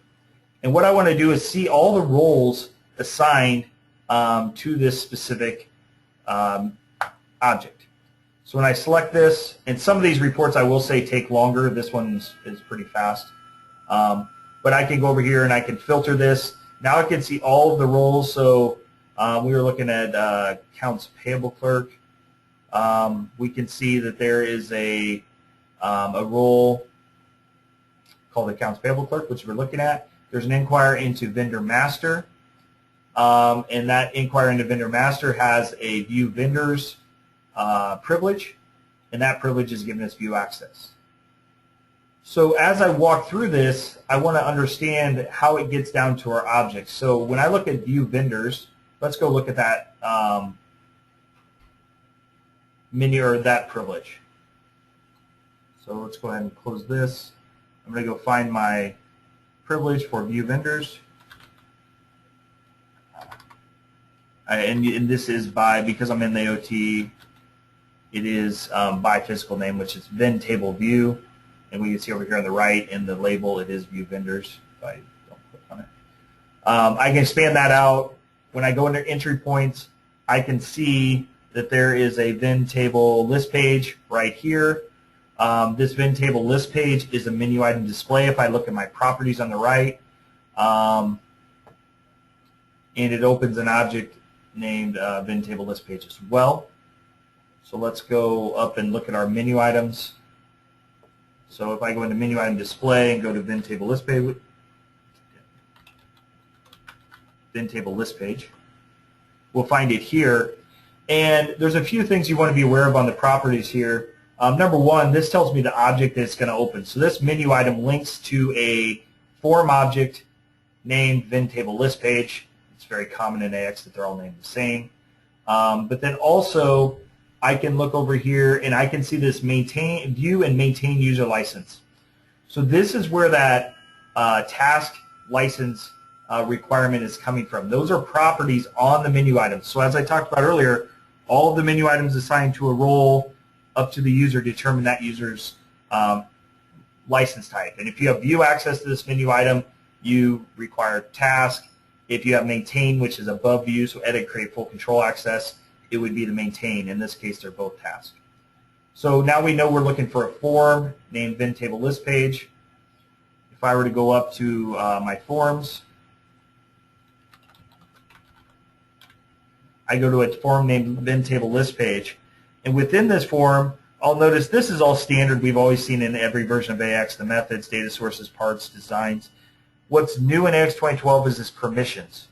And what I want to do is see all the roles assigned to this specific object. So when I select this, and some of these reports I will say take longer. This one is pretty fast. But I can go over here and I can filter this. Now I can see all of the roles. So we were looking at accounts payable clerk. We can see that there is a role called accounts payable clerk, which we're looking at. There's an inquire into vendor master. And that inquire into vendor master has a view vendors privilege, and that privilege is giving us view access. So as I walk through this, I want to understand how it gets down to our objects. So when I look at view vendors, let's go look at that menu or that privilege. So let's go ahead and close this. I'm going to go find my privilege for view vendors. And this is because I'm in the OT, it is by physical name, which is Vend Table View. And we can see over here on the right in the label, it is View Vendors. If I don't click on it, I can expand that out. When I go into entry points, I can see that there is a Vend Table List page right here. This Vend Table List page is a menu item display. If I look at my properties on the right, and it opens an object named Vend Table List page as well. So let's go up and look at our menu items. So if I go into menu item display and go to Vend Table List page, we'll find it here. And there's a few things you want to be aware of on the properties here. Number one, this tells me the object that it's going to open. So this menu item links to a form object named Vend Table List page. It's very common in AX that they're all named the same. But then also, I can look over here and I can see this view and maintain user license. So this is where that task license requirement is coming from. Those are properties on the menu items. So as I talked about earlier, all of the menu items assigned to a role up to the user determine that user's license type. And if you have view access to this menu item, you require task. If you have maintain, which is above view, so edit, create, full control access, it would be the maintain. In this case, they're both task. So now we know we're looking for a form named Vend Table List page. If I were to go up to my forms, I go to a form named Vend Table List page. And within this form, I'll notice this is all standard. We've always seen in every version of AX, the methods, data sources, parts, designs. What's new in AX 2012 is this permissions.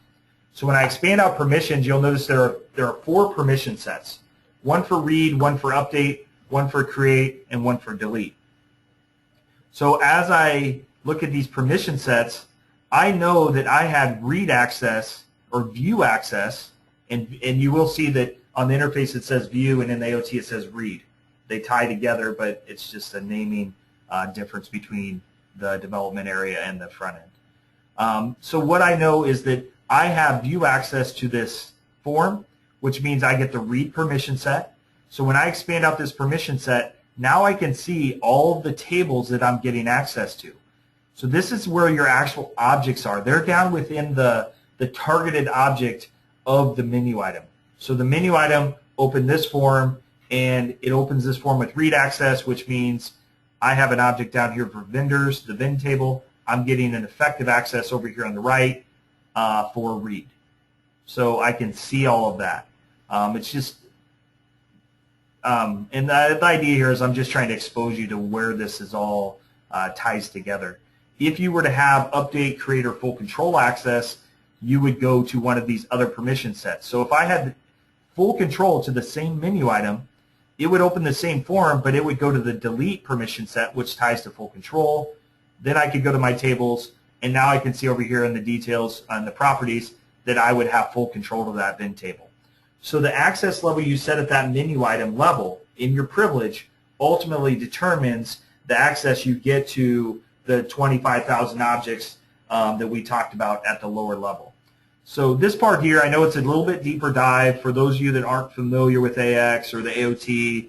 So when I expand out permissions, you'll notice there are 4 permission sets. One for read, one for update, one for create, and one for delete. So as I look at these permission sets, I know that I had read access or view access, and you will see that on the interface it says view, and in the AOT it says read. They tie together, but it's just a naming difference between the development area and the front end. So what I know is that I have view access to this form, which means I get the read permission set. So when I expand out this permission set, now I can see all of the tables that I'm getting access to. So this is where your actual objects are. They're down within the targeted object of the menu item. So the menu item opened this form, and it opens this form with read access, which means I have an object down here for vendors, the VIN table. I'm getting an effective access over here on the right for read. So I can see all of that. It's just, and the idea here is I'm just trying to expose you to where this is all ties together. If you were to have update, create, or full control access, you would go to one of these other permission sets. So if I had full control to the same menu item, it would open the same form, but it would go to the delete permission set, which ties to full control. Then I could go to my tables, and now I can see over here in the details on the properties that I would have full control of that VIN table. So the access level you set at that menu item level in your privilege ultimately determines the access you get to the 25,000 objects that we talked about at the lower level. So this part here, I know it's a little bit deeper dive. For those of you that aren't familiar with AX or the AOT,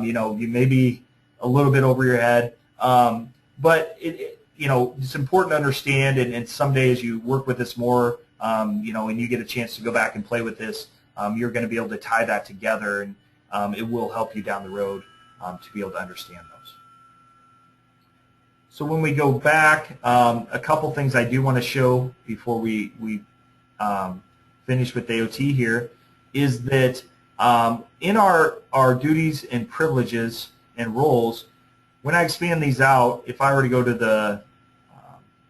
you know, you may be a little bit over your head. But you know, it's important to understand, and someday as you work with this more, you know, and you get a chance to go back and play with this, you're going to be able to tie that together, and it will help you down the road to be able to understand those. So when we go back, a couple things I do want to show before we finish with AOT here is that in our duties and privileges and roles, when I expand these out, if I were to go to the,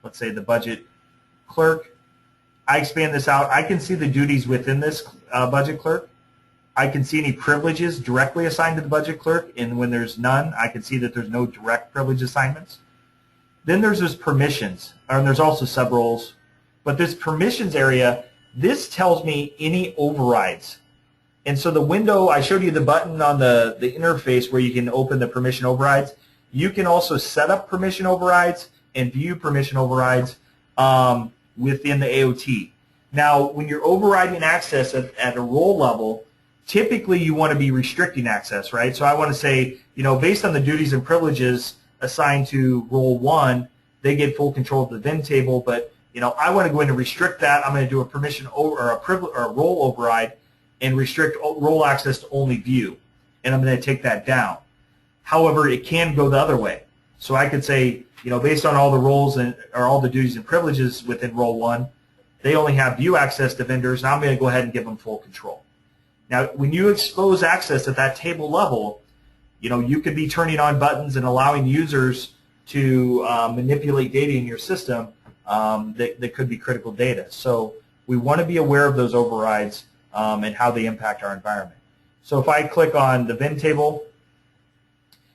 let's say the budget clerk, I expand this out, I can see the duties within this budget clerk. I can see any privileges directly assigned to the budget clerk, and when there's none, I can see that there's no direct privilege assignments. Then there's this permissions, and there's also sub-roles. But this permissions area, this tells me any overrides. And so the window, I showed you the button on the interface where you can open the permission overrides. You can also set up permission overrides and view permission overrides within the AOT. Now, when you're overriding access at a role level, typically you want to be restricting access, right? So I want to say, you know, based on the duties and privileges assigned to role 1, they get full control of the VIN table, but you know, I want to go in and restrict that. I'm going to do a permission or a privilege or a role override and restrict role access to only view, and I'm going to take that down. However, it can go the other way. So I could say, you know, based on all the roles and or all the duties and privileges within role 1, they only have view access to vendors, and I'm going to go ahead and give them full control. Now, when you expose access at that table level, you know, you could be turning on buttons and allowing users to manipulate data in your system that could be critical data. So we want to be aware of those overrides and how they impact our environment. So if I click on the VIN table,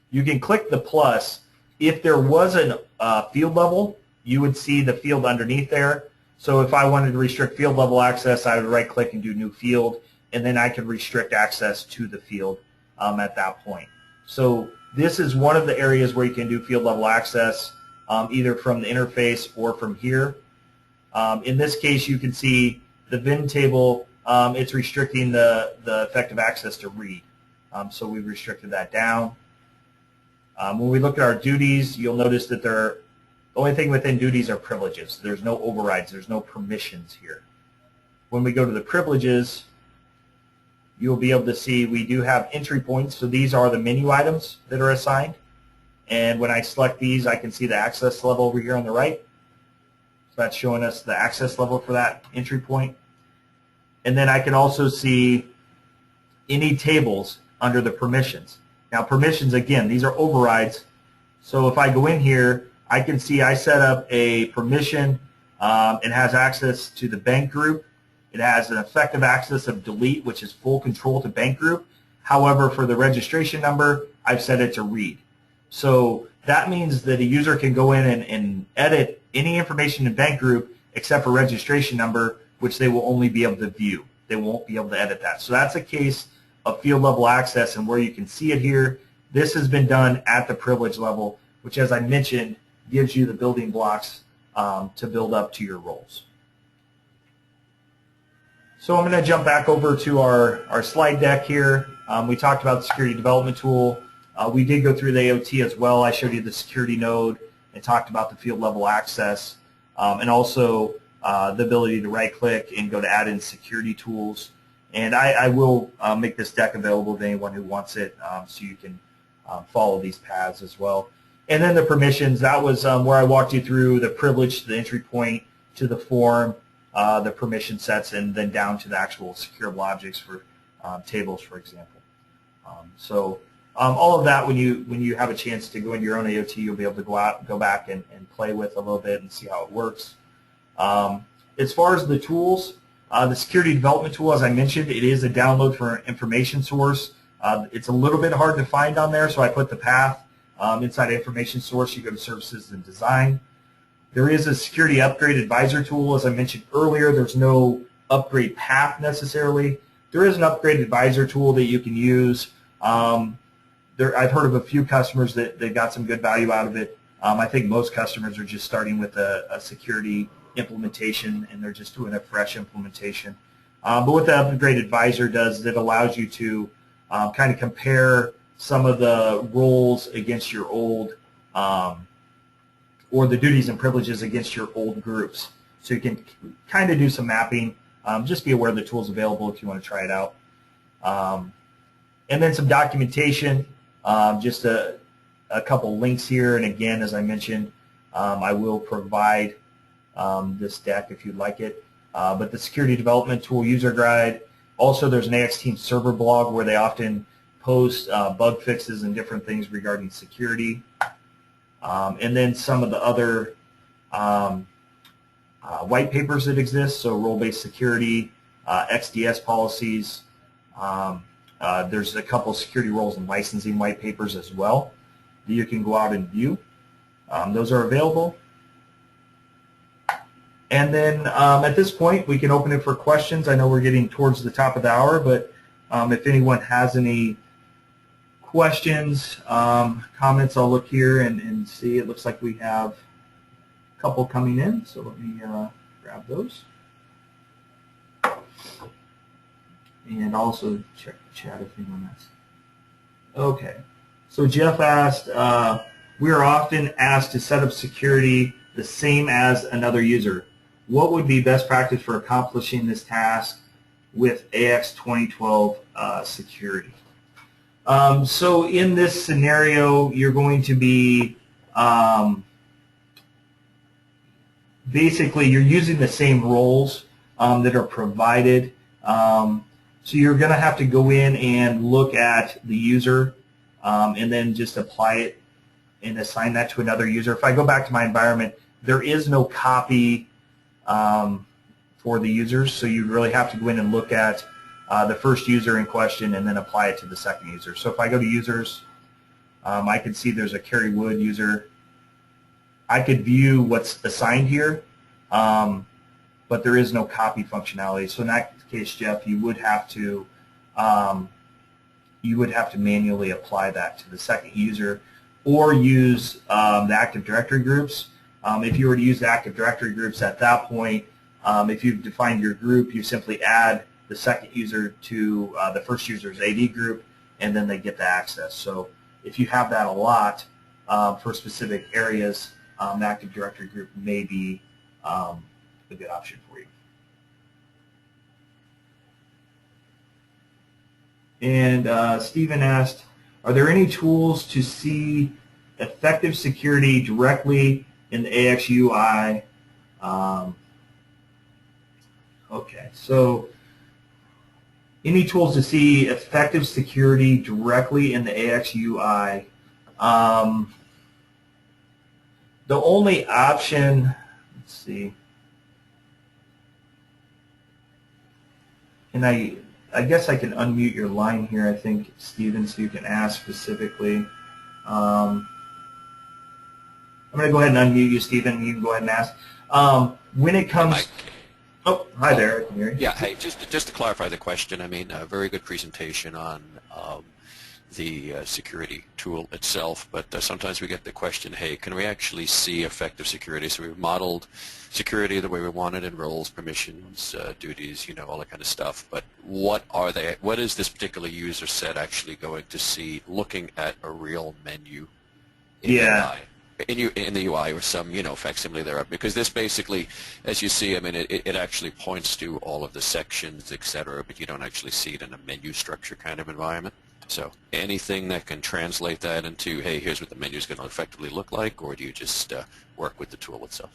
you can click the plus. If there was a field level, you would see the field underneath there. So if I wanted to restrict field level access, I would right click and do new field, and then I could restrict access to the field at that point. So this is one of the areas where you can do field level access either from the interface or from here. In this case, you can see the VIN table, it's restricting the effective access to read. So we've restricted that down. When we look at our duties, you'll notice that the only thing within duties are privileges. There's no overrides. There's no permissions here. When we go to the privileges, you'll be able to see we do have entry points. So these are the menu items that are assigned. And when I select these, I can see the access level over here on the right. So that's showing us the access level for that entry point. And then I can also see any tables under the permissions. Now permissions, again, these are overrides. So if I go in here, I can see I set up a permission. It has access to the bank group. It has an effective access of delete, which is full control to bank group. However, for the registration number, I've set it to read. So that means that a user can go in and edit any information in bank group except for registration number, which they will only be able to view. They won't be able to edit that. So that's a case of field level access, and where you can see it here, this has been done at the privilege level which, as I mentioned, gives you the building blocks to build up to your roles. So I'm going to jump back over to our slide deck here. We talked about the security development tool. We did go through the AOT as well. I showed you the security node and talked about the field level access, and also the ability to right click and go to add in security tools. And I will make this deck available to anyone who wants it, so you can follow these paths as well. And then the permissions, that was where I walked you through the privilege to the entry point, to the form, the permission sets, and then down to the actual securable objects for tables, for example. So all of that, when you have a chance to go into your own AOT, you'll be able to go back and play with a little bit and see how it works. As far as the tools, the security development tool, as I mentioned, it is a download for an information source. It's a little bit hard to find on there, so I put the path inside information source. You go to services and design. There is a security upgrade advisor tool. As I mentioned earlier, there's no upgrade path necessarily. There is an upgrade advisor tool that you can use. I've heard of a few customers that got some good value out of it. I think most customers are just starting with a security implementation, and they're just doing a fresh implementation. But what the upgrade advisor does is it allows you to kind of compare some of the roles against your old, or the duties and privileges against your old groups. So you can kind of do some mapping. Just be aware the tool's available if you want to try it out. And then some documentation, just a couple links here. And again, as I mentioned, I will provide this deck if you'd like it. But the security development tool user guide. Also, there's an AX Team server blog where they often post bug fixes and different things regarding security. And then some of the other white papers that exist, so role-based security, XDS policies. There's a couple security roles and licensing white papers as well that you can go out and view. Those are available. And then at this point, we can open it for questions. I know we're getting towards the top of the hour, but if anyone has any questions, comments, I'll look here and see. It looks like we have a couple coming in, so let me grab those. And also check the chat if anyone has. Okay, so Jeff asked, we are often asked to set up security the same as another user. What would be best practice for accomplishing this task with AX 2012 security? So in this scenario, you're going to be basically you're using the same roles that are provided. So you're going to have to go in and look at the user and then just apply it and assign that to another user. If I go back to my environment, there is no copy for the users, so you really have to go in and look at the first user in question and then apply it to the second user. So if I go to users, I can see there's a Kerry Wood user. I could view what's assigned here, but there is no copy functionality. So in that case, Jeff, you would have to manually apply that to the second user, or use the Active Directory groups. If you were to use the Active Directory groups at that point, if you've defined your group, you simply add the second user to the first user's AD group, and then they get the access. So if you have that a lot for specific areas, the Active Directory group may be a good option for you. And Stephen asked, are there any tools to see effective security directly in the AX UI? Okay, so any tools to see effective security directly in the AX UI? The only option, let's see, and I guess I can unmute your line here, I think, Stephen, so you can ask specifically. I'm going to go ahead and unmute you, Stephen. You can go ahead and ask. When it comes... Oh, hi there. I can hear you. Yeah, hey, just to clarify the question, I mean, a very good presentation on the security tool itself, but sometimes we get the question, hey, can we actually see effective security? So we've modeled security the way we want it in roles, permissions, duties, all that kind of stuff, but what is this particular user set actually going to see looking at a real menu in Yeah. in the UI or some, facsimile thereof? Because this basically, as you see, I mean, it actually points to all of the sections, etc., but you don't actually see it in a menu structure kind of environment. So anything that can translate that into, hey, here's what the menu is going to effectively look like, or do you just work with the tool itself?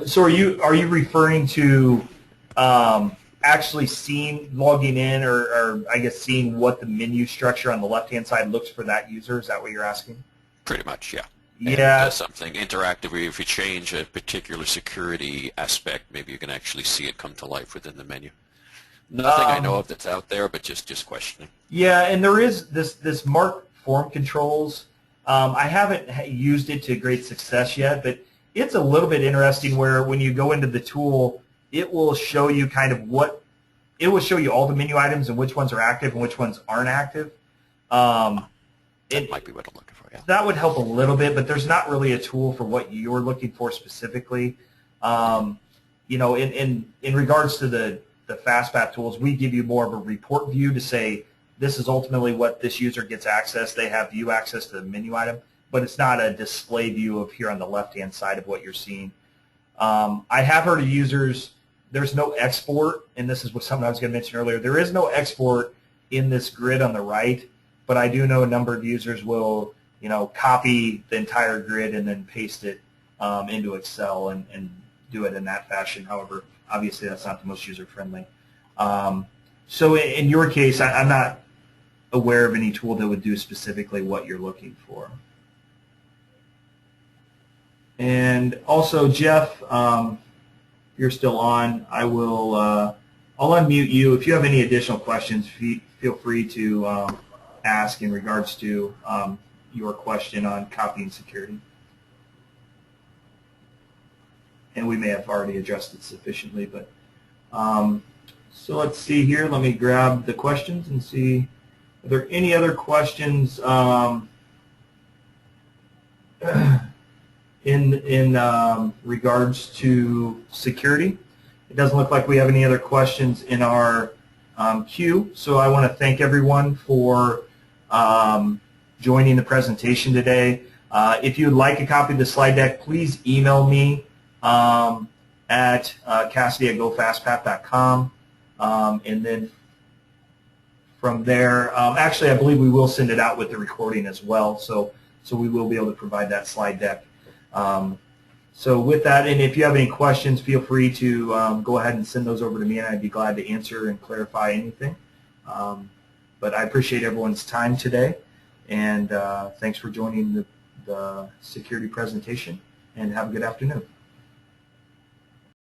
So are you referring to actually logging in, or I guess seeing what the menu structure on the left-hand side looks for that user? Is that what you're asking? Pretty much, yeah. Yeah. And something interactive where if you change a particular security aspect, maybe you can actually see it come to life within the menu. Nothing I know of that's out there, but just questioning. Yeah, and there is this mark form controls. I haven't used it to great success yet, but it's a little bit interesting where when you go into the tool, it will show you it will show you all the menu items and which ones are active and which ones aren't active. That might be what I'm looking for, yeah. That would help a little bit, but there's not really a tool for what you're looking for specifically. In regards to the Fastpath tools, we give you more of a report view to say this is ultimately what this user gets access. They have view access to the menu item, but it's not a display view of here on the left-hand side of what you're seeing. I have heard of users, there's no export, and this is something I was going to mention earlier. There is no export in this grid on the right, but I do know a number of users will copy the entire grid and then paste it into Excel and do it in that fashion. However, obviously that's not the most user-friendly. So in your case, I'm not aware of any tool that would do specifically what you're looking for. And also, Jeff, you're still on. I'll unmute you. If you have any additional questions, feel free to ask in regards to your question on copying security. And we may have already addressed it sufficiently, but so let's see here. Let me grab the questions and see, are there any other questions in regards to security? It doesn't look like we have any other questions in our queue, so I want to thank everyone for joining the presentation today. If you'd like a copy of the slide deck, please email me at Cassidy@gofastpath.com, and then from there, actually I believe we will send it out with the recording as well, so we will be able to provide that slide deck. So with that, and if you have any questions, feel free to go ahead and send those over to me, and I'd be glad to answer and clarify anything. But I appreciate everyone's time today, and thanks for joining the security presentation, and have a good afternoon.